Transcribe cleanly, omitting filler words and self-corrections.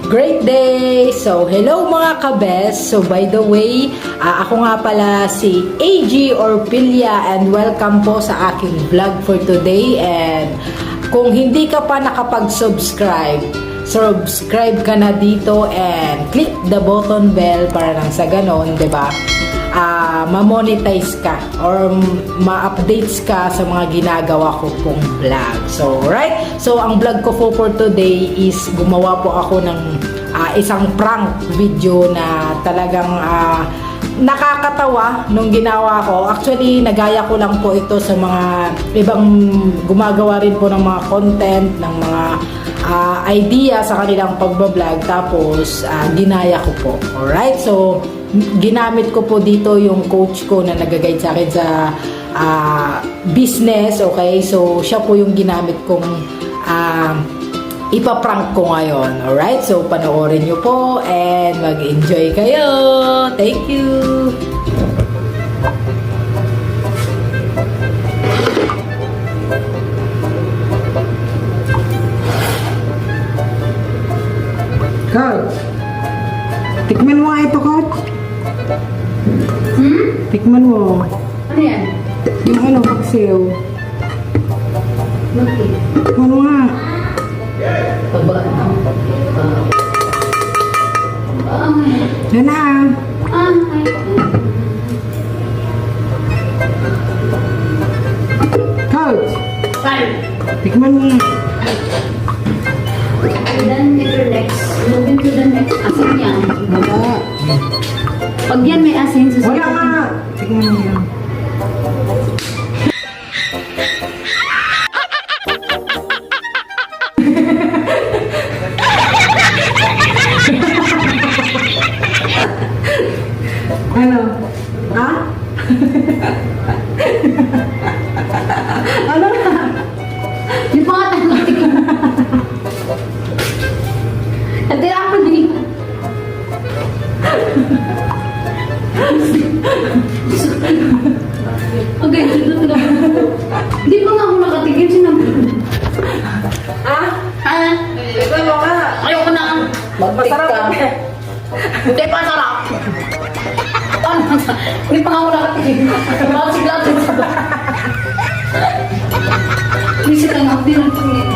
great day! So, hello mga kabes! So, by the way, ako nga pala si AG Orpilia and welcome po sa aking vlog for today. And kung hindi ka pa nakapag-subscribe, subscribe ka na dito and click the button bell para nang sa ganon, diba? Ma-monetize ka or ma-updates ka sa mga ginagawa ko pong vlog. So, right? So, ang vlog ko for today is gumawa po ako ng isang prank video na talagang nakakatawa nung ginawa ko. Actually, nagaya ko lang po ito sa mga ibang gumagawa rin po ng mga content, ng mga idea sa kanilang pagbablog. Tapos, ginaya ko po. Alright? So, ginamit ko po dito yung coach ko na nag-guide sa akin sa business. Okay? So, siya po yung ginamit kong ipaprank ko ngayon. Alright? So, panoorin nyo po and mag-enjoy kayo. Thank you! Coach! Tikman mo nga ito, Coach. Tikman mo. Ano yan? Yung ano, paksiw. Bakit? Tikman mo nga. Yan na. Coach! Tikman mo nga. Then, ito next. Moving to the next. Asin yan. Wala. Pag yan may asin, susunod. Wala nga. Tikman mo yan. Ano? Ha? Ano na? Yung mga tanong. Natira ako din. Okay, dito na. Hindi pa nga ako nakatigil. Sinabi. Ha? Ito mo nga. Ayoko na. Masarap ka. Hindi pa sarap. Hindi pa nga ako nakatigil. Masigla ito sa ba? Hindi sila nga. Hindi lang tingin.